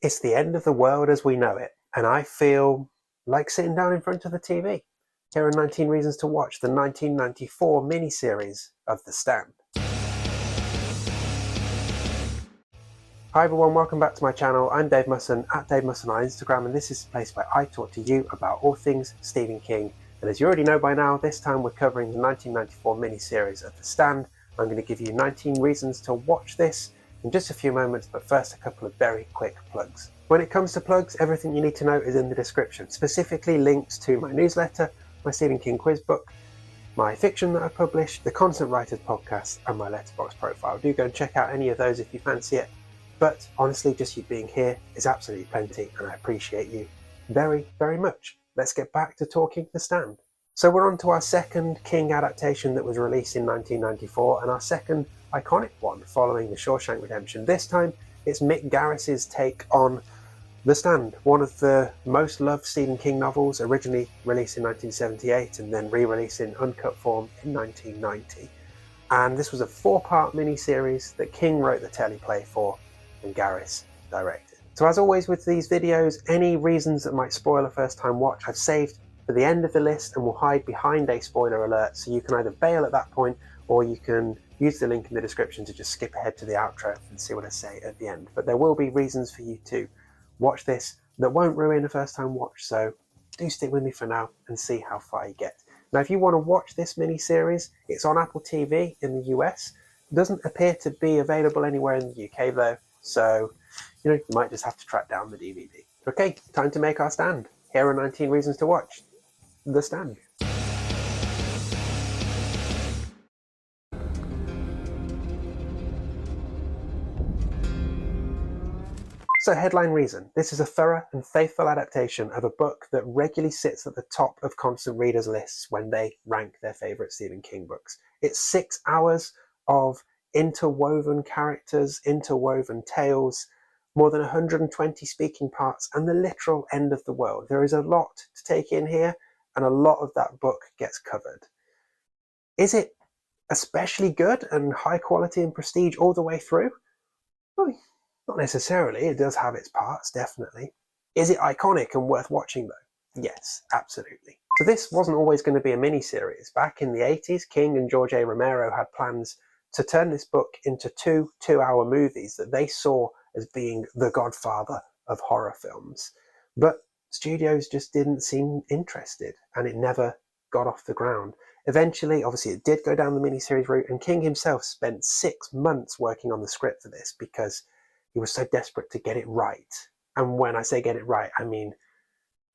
It's the end of the world as we know it, and I feel like sitting down in front of the TV. Here are 19 reasons to watch the 1994 miniseries of The Stand. Hi everyone, welcome back to my channel. I'm Dave Musson, at Dave Musson on Instagram, and this is the place where I talk to you about all things Stephen King. And as you already know by now, this time we're covering the 1994 miniseries of The Stand. I'm going to give you 19 reasons to watch this in just a few moments, but first a couple of very quick plugs. When it comes to plugs, everything you need to know is in the description, specifically links to my newsletter, my Stephen King quiz book, my fiction that I published, the Constant Writers podcast, and my Letterboxd profile. Do go and check out any of those if you fancy it. But honestly, just you being here is absolutely plenty, and I appreciate you very, very much. Let's get back to talking The Stand. So we're on to our second King adaptation that was released in 1994, and our second iconic one following The Shawshank Redemption. This time, it's Mick Garris's take on The Stand, one of the most loved Stephen King novels, originally released in 1978 and then re-released in uncut form in 1990. And this was a 4-part miniseries that King wrote the teleplay for and Garris directed. So as always with these videos, any reasons that might spoil a first time watch I've saved for the end of the list and will hide behind a spoiler alert, so you can either bail at that point or you can use the link in the description to just skip ahead to the outro and see what I say at the end. But there will be reasons for you to watch this that won't ruin a first time watch, so do stick with me for now and see how far you get. Now if you want to watch this mini-series, it's on Apple TV in the US. It doesn't appear to be available anywhere in the UK though, so you might just have to track down the DVD. Okay, time to make our stand. Here are 19 reasons to watch The Stand. So headline reason. This is a thorough and faithful adaptation of a book that regularly sits at the top of constant readers' lists when they rank their favourite Stephen King books. It's 6 hours of interwoven characters, interwoven tales, more than 120 speaking parts, and the literal end of the world. There is a lot to take in here, and a lot of that book gets covered. Is it especially good and high quality and prestige all the way through? Well, not necessarily. It does have its parts, definitely. Is it iconic and worth watching though? Yes, absolutely. So this wasn't always going to be a mini-series. Back in the 80s, King and George A. Romero had plans to turn this book into two 2-hour movies that they saw as being the godfather of horror films. But studios just didn't seem interested, and it never got off the ground. Eventually, obviously, it did go down the miniseries route, and King himself spent 6 months working on the script for this because he was so desperate to get it right. And when I say get it right, I mean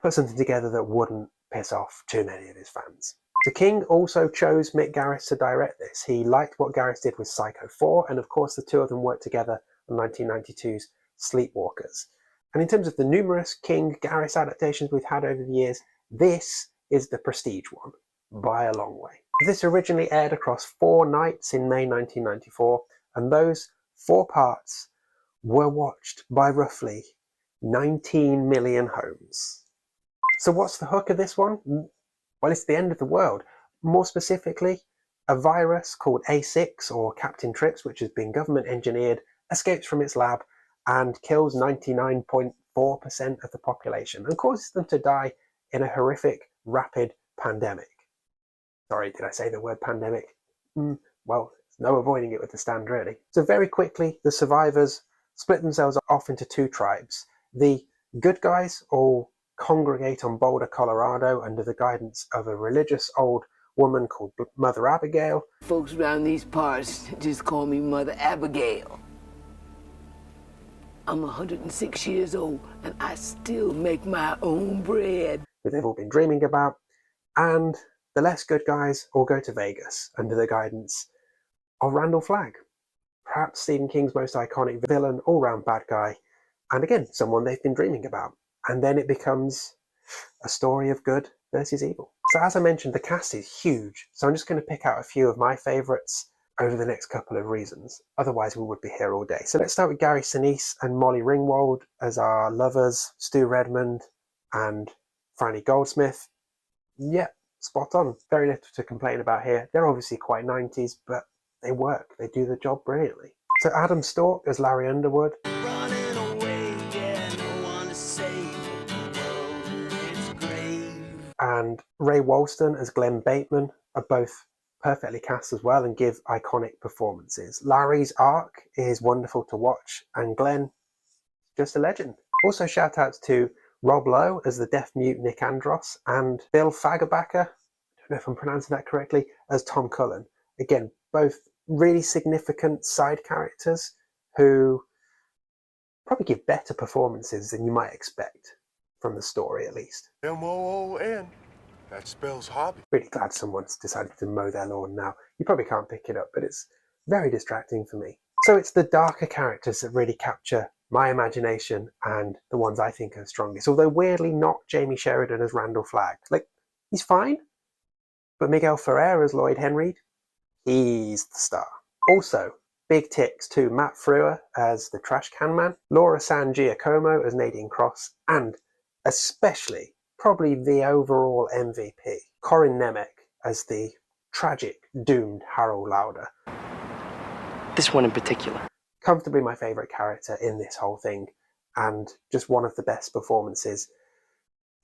put something together that wouldn't piss off too many of his fans. So King also chose Mick Garris to direct this. He liked what Garris did with Psycho 4, and of course the two of them worked together on 1992's Sleepwalkers. And in terms of the numerous King-Garris adaptations we've had over the years, this is the prestige one, by a long way. This originally aired across 4 nights in May 1994, and those 4 parts were watched by roughly 19 million homes. So what's the hook of this one? Well, it's the end of the world. More specifically, a virus called A6, or Captain Trips, which has been government engineered, escapes from its lab and kills 99.4% of the population and causes them to die in a horrific, rapid pandemic. Sorry, did I say the word pandemic? Well, there's no avoiding it with The Stand, really. So very quickly, the survivors split themselves off into 2 tribes. The good guys all congregate on Boulder, Colorado under the guidance of a religious old woman called Mother Abigail. Folks around these parts just call me Mother Abigail. I'm 106 years old and I still make my own bread. That they've all been dreaming about. And the less good guys all go to Vegas under the guidance of Randall Flagg, perhaps Stephen King's most iconic villain, all-round bad guy, and again, someone they've been dreaming about. And then it becomes a story of good versus evil. So as I mentioned, the cast is huge, so I'm just going to pick out a few of my favourites over the next couple of reasons. Otherwise, we would be here all day. So let's start with Gary Sinise and Molly Ringwald as our lovers, Stu Redmond and Franny Goldsmith. Yeah, spot on. Very little to complain about here. They're obviously quite 90s, but they work. They do the job brilliantly. So Adam Stork as Larry Underwood. Running away, yeah, Ray Walston as Glenn Bateman are both perfectly cast as well and give iconic performances. Larry's arc is wonderful to watch, and Glenn, just a legend. Also shout outs to Rob Lowe as the deaf mute Nick Andros, and Bill Fagerbacker, I don't know if I'm pronouncing that correctly, as Tom Cullen. Again, both really significant side characters who probably give better performances than you might expect from the story, at least. M-O-O-N. That spells hobby. Really glad someone's decided to mow their lawn now. You probably can't pick it up, but it's very distracting for me. So it's the darker characters that really capture my imagination and the ones I think are strongest. Although weirdly not Jamie Sheridan as Randall Flagg. Like, he's fine, but Miguel Ferrer as Lloyd Henreid, he's the star. Also, big ticks to Matt Frewer as the Trash Can Man, Laura San Giacomo as Nadine Cross, and especially, probably the overall MVP, Corin Nemec as the tragic, doomed Harold Lauder. This one in particular. Comfortably my favourite character in this whole thing, and just one of the best performances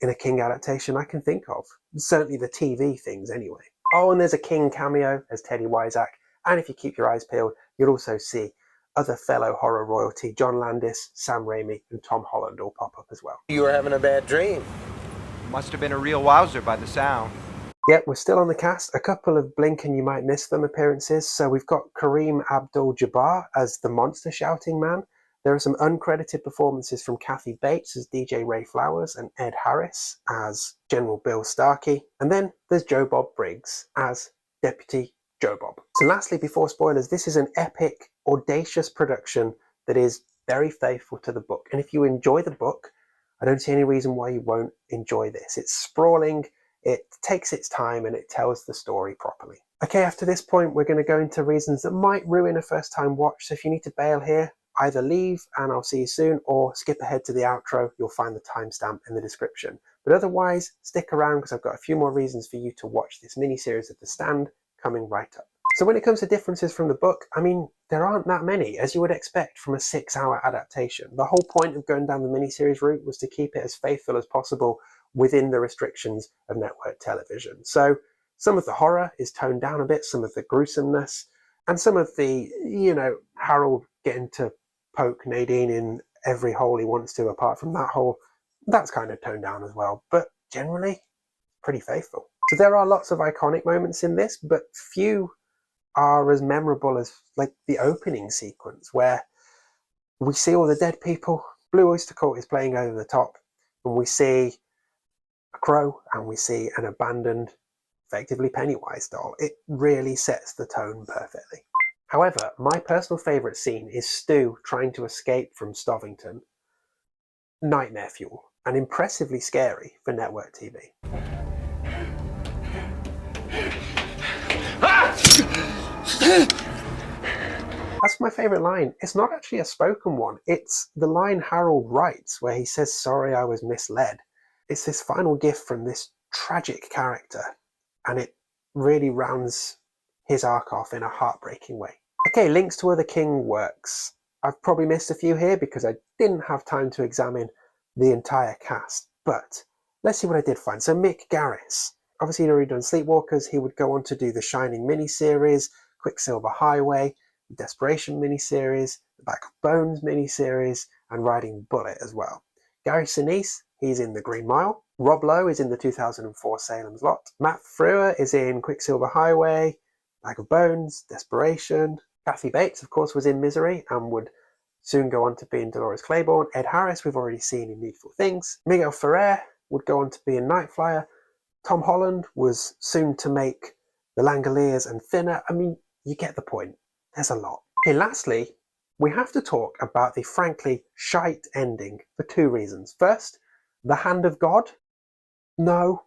in a King adaptation I can think of. Certainly the TV things anyway. Oh, and there's a King cameo as Teddy Wiseack, and if you keep your eyes peeled, you'll also see other fellow horror royalty, John Landis, Sam Raimi, and Tom Holland all pop up as well. You were having a bad dream. Must have been a real wowzer by the sound. Yep, we're still on the cast. A couple of blink and you might miss them appearances. So we've got Kareem Abdul-Jabbar as the monster shouting man. There are some uncredited performances from Kathy Bates as DJ Ray Flowers and Ed Harris as General Bill Starkey. And then there's Joe Bob Briggs as Deputy Joe Bob. So lastly, before spoilers, this is an epic, audacious production that is very faithful to the book. And if you enjoy the book, I don't see any reason why you won't enjoy this. It's sprawling, it takes its time, and it tells the story properly. Okay, after this point, we're going to go into reasons that might ruin a first-time watch. So if you need to bail here, either leave and I'll see you soon, or skip ahead to the outro. You'll find the timestamp in the description. But otherwise, stick around because I've got a few more reasons for you to watch this mini-series of The Stand coming right up. So when it comes to differences from the book, I mean, there aren't that many, as you would expect from a 6-hour adaptation. The whole point of going down the miniseries route was to keep it as faithful as possible within the restrictions of network television. So some of the horror is toned down a bit, some of the gruesomeness, and some of the, Harold getting to poke Nadine in every hole he wants to, apart from that hole, that's kind of toned down as well. But generally, pretty faithful. So there are lots of iconic moments in this, but few are as memorable as like the opening sequence where we see all the dead people, Blue Oyster Cult is playing over the top, and we see a crow and we see an abandoned, effectively Pennywise doll. It really sets the tone perfectly. However, my personal favourite scene is Stu trying to escape from Stovington. Nightmare fuel, and impressively scary for network TV. That's my favourite line. It's not actually a spoken one. It's the line Harold writes where he says, "Sorry, I was misled." It's this final gift from this tragic character, and it really rounds his arc off in a heartbreaking way. Okay, links to other King works. I've probably missed a few here because I didn't have time to examine the entire cast, but let's see what I did find. So Mick Garris, obviously he'd already done Sleepwalkers. He would go on to do the Shining miniseries, Quicksilver Highway, the Desperation miniseries, the Back of Bones miniseries, and Riding Bullet as well. Gary Sinise, he's in The Green Mile. Rob Lowe is in the 2004 Salem's Lot. Matt Frewer is in Quicksilver Highway, Bag of Bones, Desperation. Kathy Bates, of course, was in Misery and would soon go on to be in Dolores Claiborne. Ed Harris, we've already seen in Needful Things. Miguel Ferrer would go on to be in Night Flyer. Tom Holland was soon to make The Langoliers and Thinner. I mean, you get the point. There's a lot. Okay, lastly, we have to talk about the frankly shite ending for two reasons. First, the hand of God? No.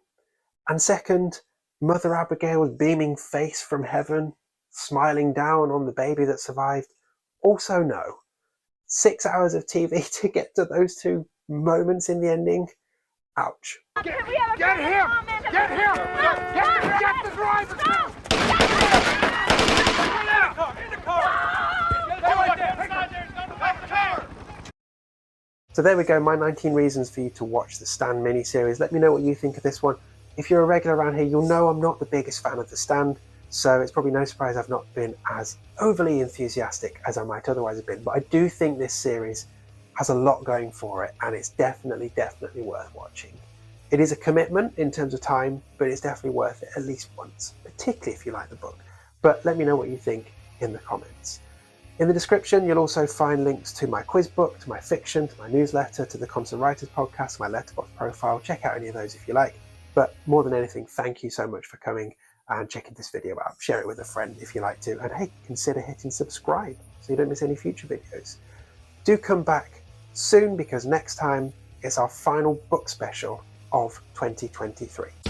And second, Mother Abigail's beaming face from heaven, smiling down on the baby that survived? Also no. 6 hours of TV to get to those two moments in the ending? Ouch. Get him! Get him! Get him! Get the driver! In the car! So there we go, my 19 reasons for you to watch the Stand miniseries. Let me know what you think of this one. If you're a regular around here, you'll know I'm not the biggest fan of The Stand, so it's probably no surprise I've not been as overly enthusiastic as I might otherwise have been. But I do think this series has a lot going for it, and it's definitely worth watching. It is a commitment in terms of time, but it's definitely worth it at least once, particularly if you like the book. But let me know what you think in the comments. In the description, you'll also find links to my quiz book, to my fiction, to my newsletter, to the Constant Writers podcast, my Letterboxd profile. Check out any of those if you like. But more than anything, thank you so much for coming and checking this video out. Share it with a friend if you like to. And hey, consider hitting subscribe so you don't miss any future videos. Do come back soon, because next time it's our final book special of 2023.